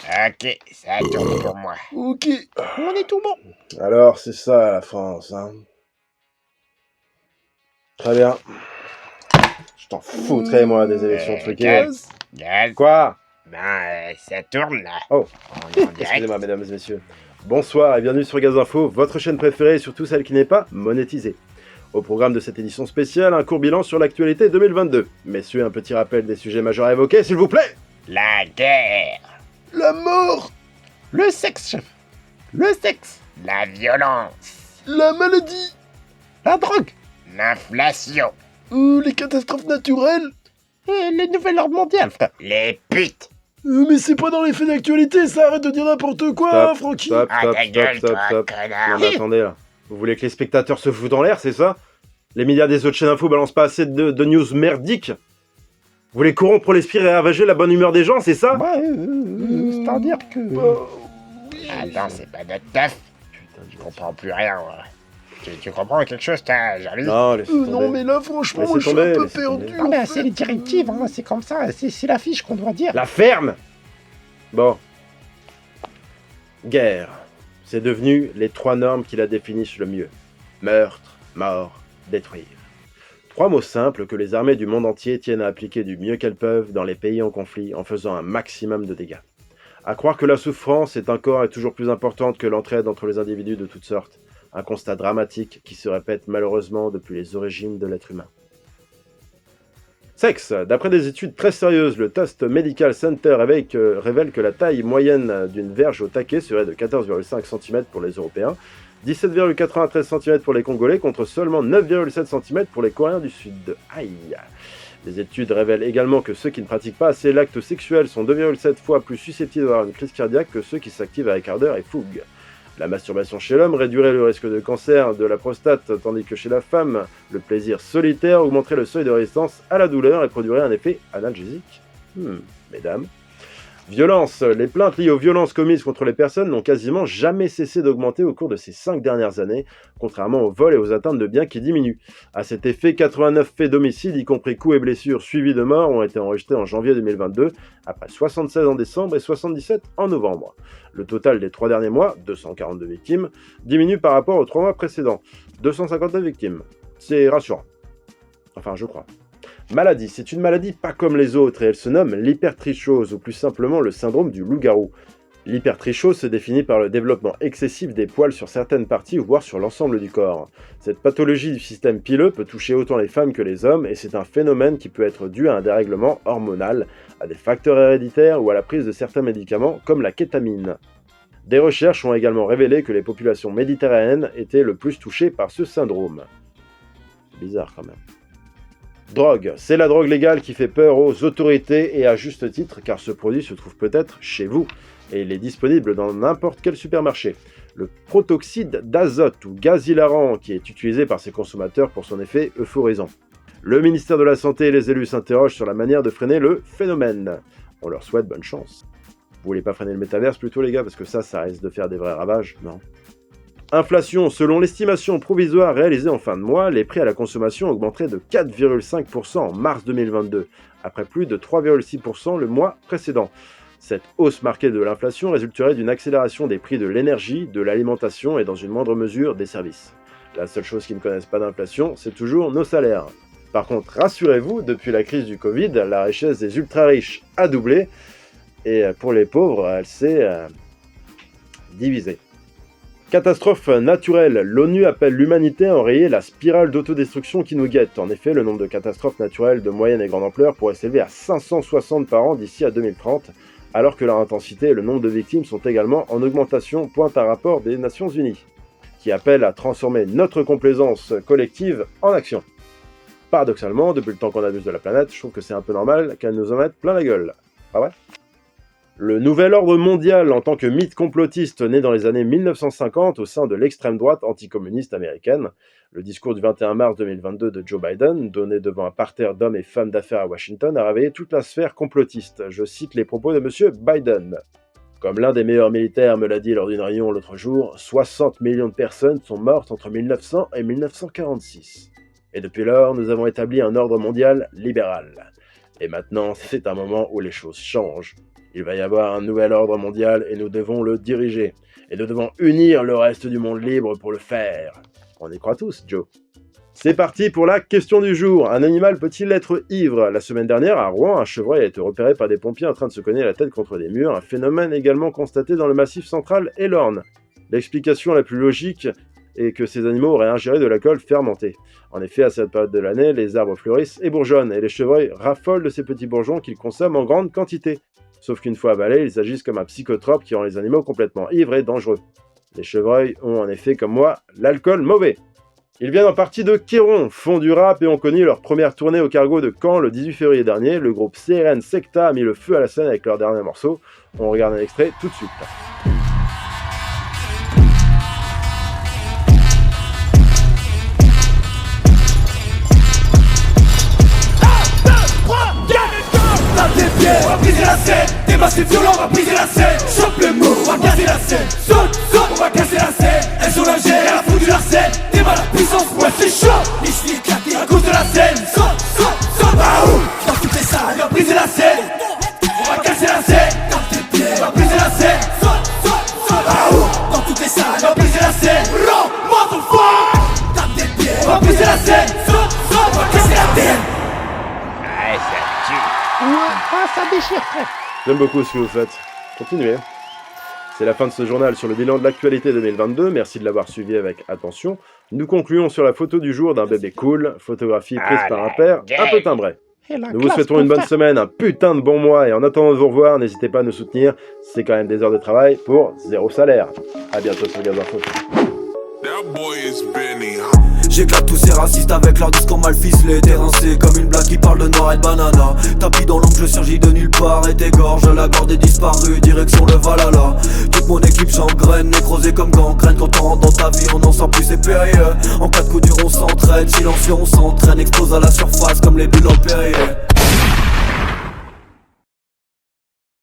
Ok, ça tourne pour moi. Ok. On est tout bon. Alors, c'est ça la France, hein. Très bien. Je t'en foutrais, moi, des élections truquées. Gaz. Gaz. Quoi? Ça tourne là. Oh, On est en direct. excusez-moi, mesdames et messieurs. Bonsoir et bienvenue sur Gaz Info, votre chaîne préférée et surtout celle qui n'est pas monétisée. Au programme de cette édition spéciale, un court bilan sur l'actualité 2022. Messieurs, un petit rappel des sujets majeurs à évoquer, s'il vous plaît. La guerre. La mort. Le sexe, chef. Le sexe. La violence. La maladie. La drogue. L'inflation. Les catastrophes naturelles. Et les nouvelles ordres mondiales, frère. Les putes. Mais c'est pas dans les faits d'actualité, ça, arrête de dire n'importe quoi, hein, Francky. Stop, ta gueule, toi, connard. Non mais attendez là, vous voulez que les spectateurs se foutent en l'air, c'est ça? Les médias des autres chaînes info balancent pas assez de news merdiques? Vous voulez corrompre l'esprit et ravager la bonne humeur des gens, c'est ça? Ouais, c'est-à-dire que... Oui. Attends, c'est pas notre taf. Putain, je comprends plus rien, moi. Tu comprends quelque chose, j'arrive? Non, laissez tomber. Non mais là franchement Laissez moi je suis tomber, un peu laissez perdu. tomber. Ah ben, en c'est fait. les directives, hein, c'est comme ça, c'est l'affiche qu'on doit dire. La ferme. Bon. Guerre. C'est devenu les trois normes qui la définissent le mieux. Meurtre, mort, détruire. Trois mots simples que les armées du monde entier tiennent à appliquer du mieux qu'elles peuvent dans les pays en conflit en faisant un maximum de dégâts. À croire que la souffrance est encore et toujours plus importante que l'entraide entre les individus de toutes sortes. Un constat dramatique qui se répète malheureusement depuis les origines de l'être humain. Sexe. D'après des études très sérieuses, le Test Medical Center révèle que la taille moyenne d'une verge au taquet serait de 14,5 cm pour les Européens, 17,93 cm pour les Congolais contre seulement 9,7 cm pour les Coréens du Sud. Aïe. Les études révèlent également que ceux qui ne pratiquent pas assez l'acte sexuel sont 2,7 fois plus susceptibles d'avoir une crise cardiaque que ceux qui s'activent avec ardeur et fougue. La masturbation chez l'homme réduirait le risque de cancer de la prostate, tandis que chez la femme, le plaisir solitaire augmenterait le seuil de résistance à la douleur et produirait un effet analgésique. Mesdames. Violence. Les plaintes liées aux violences commises contre les personnes n'ont quasiment jamais cessé d'augmenter au cours de ces 5 dernières années, contrairement aux vols et aux atteintes de biens qui diminuent. À cet effet, 89 faits d'homicide, y compris coups et blessures suivis de morts, ont été enregistrés en janvier 2022, après 76 en décembre et 77 en novembre. Le total des 3 derniers mois, 242 victimes, diminue par rapport aux 3 mois précédents, 259 victimes. C'est rassurant. Enfin, je crois. Maladie, c'est une maladie pas comme les autres et elle se nomme l'hypertrichose ou plus simplement le syndrome du loup-garou. L'hypertrichose se définit par le développement excessif des poils sur certaines parties voire sur l'ensemble du corps. Cette pathologie du système pileux peut toucher autant les femmes que les hommes et c'est un phénomène qui peut être dû à un dérèglement hormonal, à des facteurs héréditaires ou à la prise de certains médicaments comme la kétamine. Des recherches ont également révélé que les populations méditerranéennes étaient le plus touchées par ce syndrome. Bizarre quand même. Drogue, c'est la drogue légale qui fait peur aux autorités et à juste titre car ce produit se trouve peut-être chez vous et il est disponible dans n'importe quel supermarché. Le protoxyde d'azote ou gaz hilarant qui est utilisé par ses consommateurs pour son effet euphorisant. Le ministère de la Santé et les élus s'interrogent sur la manière de freiner le phénomène. On leur souhaite bonne chance. Vous voulez pas freiner le métaverse plutôt les gars parce que ça risque de faire des vrais ravages, non ? Inflation, selon l'estimation provisoire réalisée en fin de mois, les prix à la consommation augmenteraient de 4,5% en mars 2022, après plus de 3,6% le mois précédent. Cette hausse marquée de l'inflation résulterait d'une accélération des prix de l'énergie, de l'alimentation et dans une moindre mesure des services. La seule chose qui ne connaissent pas d'inflation, c'est toujours nos salaires. Par contre, rassurez-vous, depuis la crise du Covid, la richesse des ultra-riches a doublé, et pour les pauvres, elle s'est divisée. Catastrophe naturelle. L'ONU appelle l'humanité à enrayer la spirale d'autodestruction qui nous guette. En effet, le nombre de catastrophes naturelles de moyenne et grande ampleur pourrait s'élever à 560 par an d'ici à 2030, alors que leur intensité et le nombre de victimes sont également en augmentation, pointe un rapport des Nations Unies, qui appelle à transformer notre complaisance collective en action. Paradoxalement, depuis le temps qu'on abuse de la planète, je trouve que c'est un peu normal qu'elle nous en mette plein la gueule. Pas vrai ? Le nouvel ordre mondial en tant que mythe complotiste né dans les années 1950 au sein de l'extrême droite anticommuniste américaine. Le discours du 21 mars 2022 de Joe Biden, donné devant un parterre d'hommes et femmes d'affaires à Washington, a réveillé toute la sphère complotiste. Je cite les propos de M. Biden. Comme l'un des meilleurs militaires me l'a dit lors d'une réunion l'autre jour, 60 millions de personnes sont mortes entre 1900 et 1946. Et depuis lors, nous avons établi un ordre mondial libéral. Et maintenant, c'est un moment où les choses changent. Il va y avoir un nouvel ordre mondial et nous devons le diriger. Et nous devons unir le reste du monde libre pour le faire. On y croit tous, Joe. C'est parti pour la question du jour. Un animal peut-il être ivre? La semaine dernière, à Rouen, un chevreuil a été repéré par des pompiers en train de se cogner la tête contre des murs, un phénomène également constaté dans le Massif central et l'Orne. L'explication la plus logique est que ces animaux auraient ingéré de l'alcool fermenté. En effet, à cette période de l'année, les arbres fleurissent et bourgeonnent, et les chevreuils raffolent de ces petits bourgeons qu'ils consomment en grande quantité. Sauf qu'une fois avalés, ils agissent comme un psychotrope qui rend les animaux complètement ivres et dangereux. Les chevreuils ont en effet, comme moi, l'alcool mauvais. Ils viennent en partie de Queyron, font du rap et ont connu leur première tournée au Cargo de Caen le 18 février dernier. Le groupe CRN Secta a mis le feu à la scène avec leur dernier morceau. On regarde un extrait tout de suite. On va briser la scène, des masses violents, on va briser la scène. Chope le mot, on va casser la scène. Saute, saute, on va casser la scène. Elles ont la gère, elles a foutu la scène. T'es mal à puissance, ouais c'est chaud. Les chevilles éclatées à cause de la scène. Saute, saute, saute, baou. Dans toutes les salles, on va briser la scène. On va casser la scène. Dans tes pieds, on va briser la scène. Saute, saute, saute, baou. Dans toutes les salles, on va briser la scène. Raw, motherfucker. Dans tes pieds, on va briser la scène. Saute, saute, on va casser la scène. Ouais, ça tue. Ah, ça déchire, frère. J'aime beaucoup ce que vous faites. Continuez. C'est la fin de ce journal sur le bilan de l'actualité 2022. Merci de l'avoir suivi avec attention. Nous concluons sur la photo du jour d'un bébé cool, photographie prise par un père un peu timbré. Nous vous souhaitons une bonne semaine, un putain de bon mois, et en attendant de vous revoir, n'hésitez pas à nous soutenir. C'est quand même des heures de travail pour 0 salaire. A bientôt sur Gaz Info. J'éclate tous ces racistes avec leur discours mal ficelé, dérincé comme une blague qui parle de noir et de banana. Tapis dans l'ombre, je surgis de nulle part et t'égorge. La corde est disparue, direction le Valhalla. Toute mon équipe j'engraine, nécrosée comme gangrène. Quand on rentre dans ta vie, on n'en sort plus, c'est périlleux. En cas de coup dur, on s'entraîne, silencieux, on s'entraîne. Explose à la surface comme les bulles en Perrier.